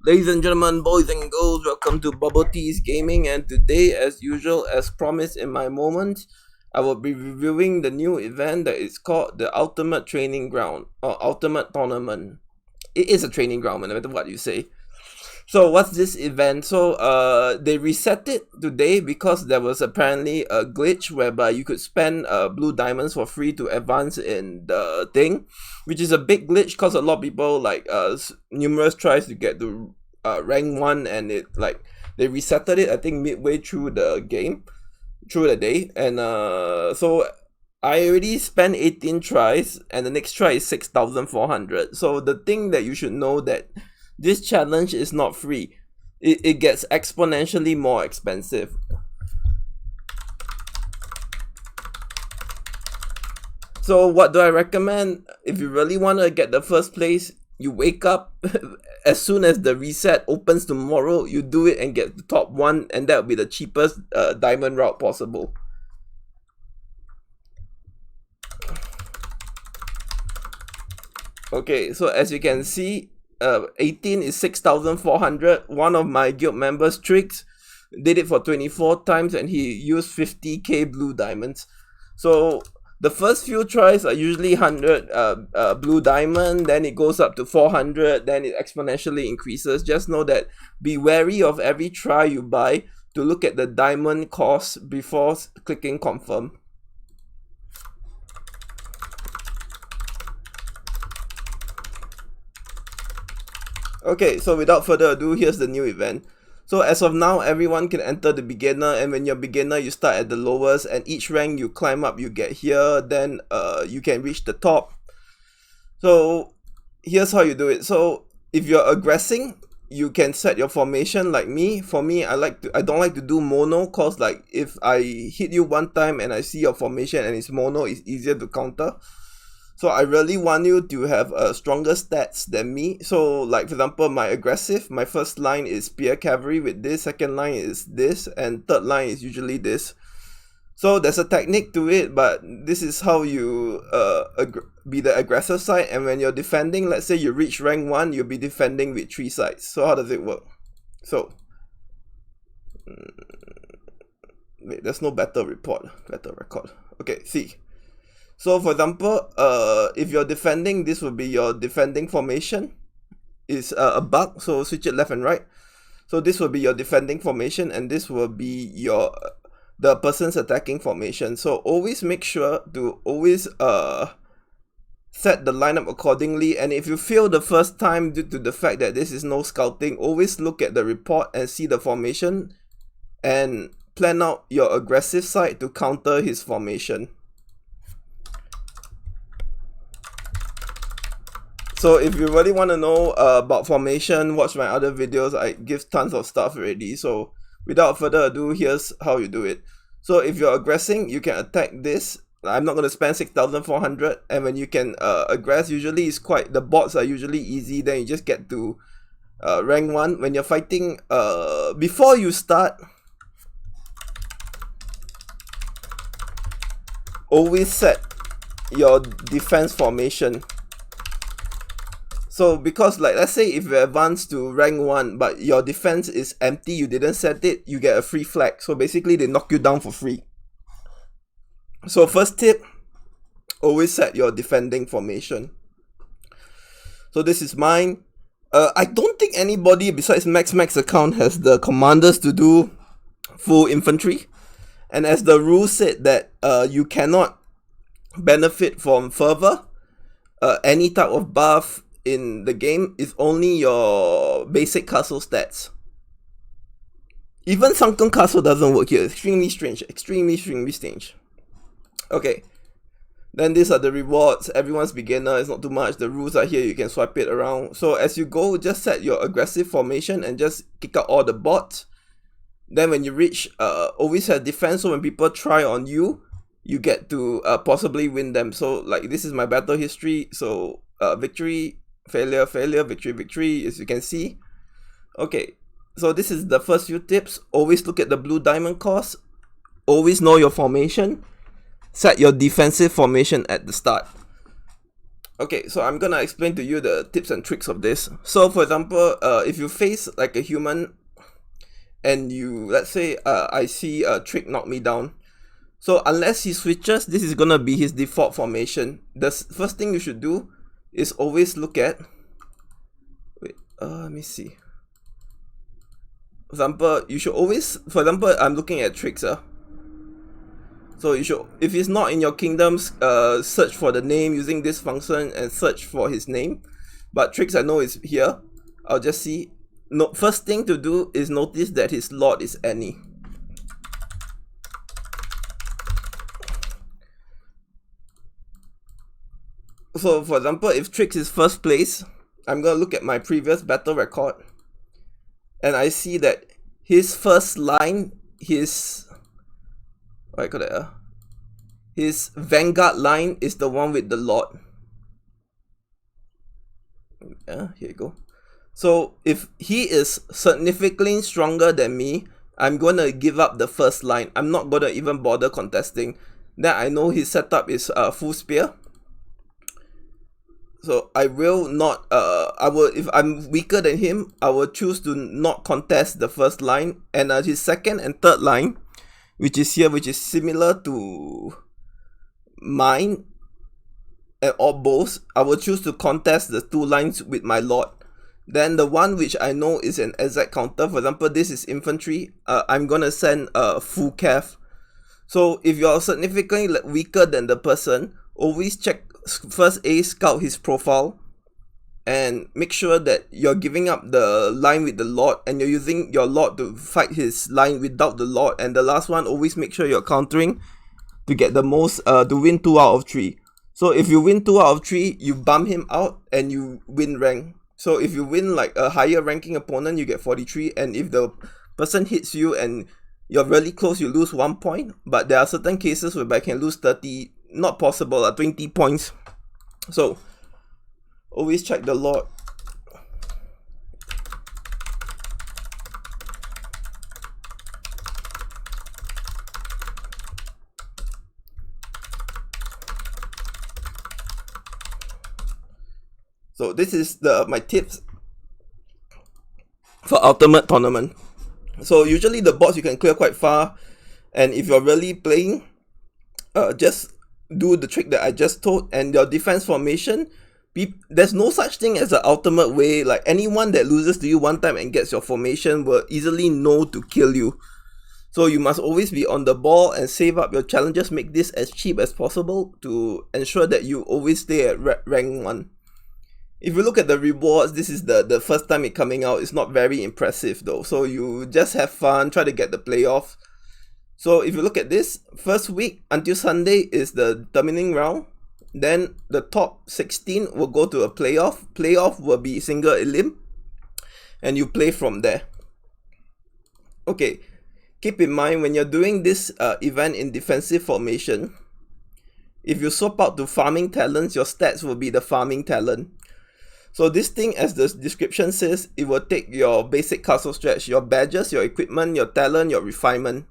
Ladies and gentlemen, boys and girls, welcome to BubbleteaS Gaming, and today, as usual, as promised in my moment, I will be reviewing the new event that is called the Ultimate Training Ground or Ultimate Tournament. It is a training ground, no matter what you say. So what's this event? They reset it today because there was apparently a glitch whereby you could spend blue diamonds for free to advance in the thing, which is a big glitch because a lot of people numerous tries to get to rank 1, and they resetted it I think midway through the game, through the day, and so I already spent 18 tries and the next try is 6,400. So the thing that you should know that this challenge is not free. It gets exponentially more expensive. So what do I recommend? If you really want to get the first place, you wake up as soon as the reset opens tomorrow, you do it and get the top 1, and that will be the cheapest diamond route possible. Okay, so as you can see, 18 is 6,400. One of my guild members, Tricks, did it for 24 times and he used 50k blue diamonds. So the first few tries are usually 100 blue diamond, then it goes up to 400, then it exponentially increases. Just know that be wary of every try you buy to look at the diamond cost before clicking confirm. Okay, so without further ado, here's the new event. So as of now, everyone can enter the beginner, and when you're beginner, you start at the lowest, and each rank you climb up, you get here, then you can reach the top. So here's how you do it. So if you're aggressing, you can set your formation like me. For me, I don't like to do mono, cause like if I hit you one time and I see your formation and it's mono, it's easier to counter. So I really want you to have stronger stats than me. So like for example, my aggressive, my first line is spear cavalry with this, second line is this, and third line is usually this. So there's a technique to it, but this is how you be the aggressive side. And when you're defending, let's say you reach rank 1, you'll be defending with 3 sides. So how does it work? So wait, there's no battle record. Okay, see. So for example, if you're defending, this will be your defending formation. It's a bug, so switch it left and right. So this will be your defending formation, and this will be the person's attacking formation. So always make sure to always set the lineup accordingly. And if you fail the first time due to the fact that this is no scouting, always look at the report and see the formation and plan out your aggressive side to counter his formation. So if you really want to know about formation, watch my other videos. I give tons of stuff already. So without further ado, here's how you do it. So if you're aggressing, you can attack this. I'm not going to spend 6,400, and when you can aggress, usually it's the bots are usually easy. Then you just get to rank 1. When you're fighting, before you start, always set your defense formation. So because like let's say if you advance to rank 1 but your defense is empty, you didn't set it, you get a free flag. So basically they knock you down for free. So first tip, always set your defending formation. So this is mine. I don't think anybody besides Max account has the commanders to do full infantry. And as the rule said that you cannot benefit from fervor, any type of buff in the game is only your basic castle stats. Even sunken castle doesn't work here. Extremely strange. Extremely strange. Okay. Then these are the rewards. Everyone's beginner. It's not too much. The rules are here. You can swipe it around. So as you go, just set your aggressive formation and just kick out all the bots. Then when you reach, always have defense. So when people try on you, you get to possibly win them. So like this is my battle history. So victory, failure, victory, as you can see. Okay, so this is the first few tips. Always look at the blue diamond cost. Always know your formation. Set your defensive formation at the start. Okay, so I'm gonna explain to you the tips and tricks of this. So for example, if you face like a human and you, let's say I see a trick knock me down, so unless he switches, this is gonna be his default formation. The first thing you should do is always look at, let me see. For example, you should always, for example, I'm looking at tricks. So you should, if he's not in your kingdoms, search for the name using this function and search for his name. But tricks I know is here. I'll just see. No, first thing to do is notice that his lord is any. So for example, if tricks is first place, I'm gonna look at my previous battle record, and I see that his first line, his vanguard line is the one with the lord. Yeah, here you go. So if he is significantly stronger than me, I'm gonna give up the first line. I'm not gonna even bother contesting. Then I know his setup is full spear. So I will not, if I'm weaker than him, I will choose to not contest the first line. And his second and third line, which is here, which is similar to mine and all both, I will choose to contest the two lines with my lord. Then the one which I know is an exact counter, for example, this is infantry, I'm gonna send a full cav. So if you're significantly weaker than the person, always check first scout his profile and make sure that you're giving up the line with the lord and you're using your lord to fight his line without the lord. And the last one, always make sure you're countering to get the most, to win 2 out of 3. So if you win 2 out of 3, you bump him out and you win rank. So if you win like a higher ranking opponent, you get 43, and if the person hits you and you're really close, you lose 1 point. But there are certain cases whereby I can lose 30, not possible, 20 points. So always check the lord. So this is my tips for ultimate tournament. So usually the boss you can clear quite far, and if you're really playing, just do the trick that I just told. And your defense formation, there's no such thing as an ultimate way. Like anyone that loses to you one time and gets your formation will easily know to kill you. So you must always be on the ball and save up your challenges, make this as cheap as possible to ensure that you always stay at rank 1. If you look at the rewards, this is the first time it coming out. It's not very impressive though. So you just have fun, try to get the playoffs. So if you look at this, first week until Sunday is the determining round. Then the top 16 will go to a playoff. Playoff will be single elim, and you play from there. Okay, keep in mind when you're doing this event in defensive formation, if you swap out to farming talents, your stats will be the farming talent. So this thing, as the description says, it will take your basic castle stretch, your badges, your equipment, your talent, your refinement,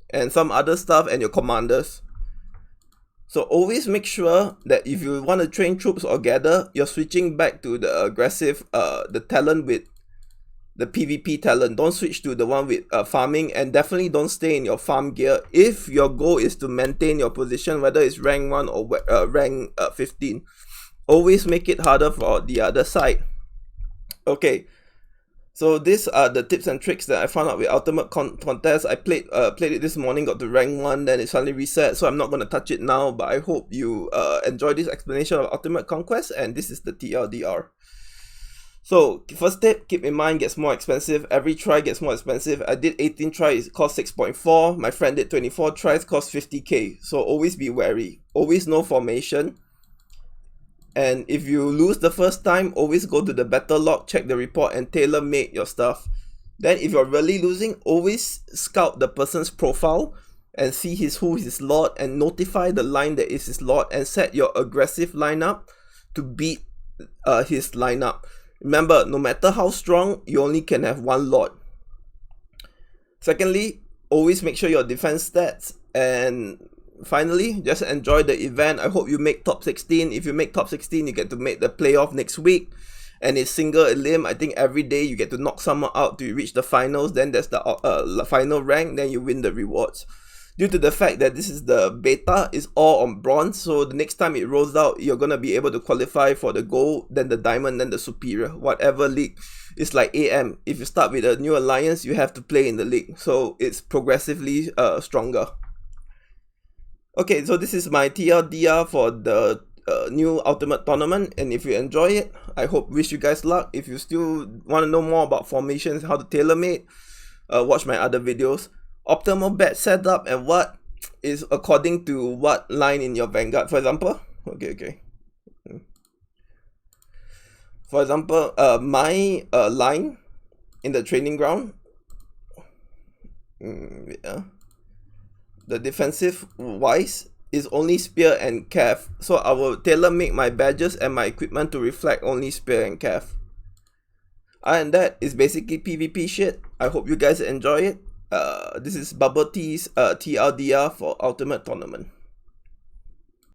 and some other stuff, and your commanders. So always make sure that if you want to train troops or gather, you're switching back to the aggressive, the talent with the PvP talent. Don't switch to the one with farming, and definitely don't stay in your farm gear if your goal is to maintain your position, whether it's rank 1 or rank 15. Always make it harder for the other side. Okay, so these are the tips and tricks that I found out with Ultimate Contest. I played it this morning, got to rank 1, then it suddenly reset, so I'm not going to touch it now, but I hope you enjoy this explanation of Ultimate Conquest, and this is the TLDR. So, first tip, keep in mind, gets more expensive. Every try gets more expensive. I did 18 tries, it cost 6.4. My friend did 24 tries, cost 50k. So always be wary. Always know formation. And if you lose the first time, always go to the battle log, check the report, and tailor-made your stuff. Then if you're really losing, always scout the person's profile and see who his lord, and notify the line that is his lord, and set your aggressive lineup to beat his lineup. Remember, no matter how strong, you only can have one lord. Secondly, always make sure your defense stats and finally, just enjoy the event. I hope you make top 16. If you make top 16, you get to make the playoff next week. And it's single elim. I think every day you get to knock someone out to reach the finals. Then there's the final rank. Then you win the rewards. Due to the fact that this is the beta, it's all on bronze. So the next time it rolls out, you're going to be able to qualify for the gold, then the diamond, then the superior. Whatever league. It's like AM. If you start with a new alliance, you have to play in the league. So it's progressively stronger. Okay, so this is my TLDR for the new Ultimate Tournament. And if you enjoy it, I wish you guys luck. If you still want to know more about formations, how to tailor-made, watch my other videos. Optimal bet setup and what is according to what line in your Vanguard. For example, for example, my line in the training ground, the defensive wise is only spear and calf. So I will tailor make my badges and my equipment to reflect only spear and calf. And that is basically PvP shit. I hope you guys enjoy it. This is BubbleteaS TLDR for Ultimate Tournament.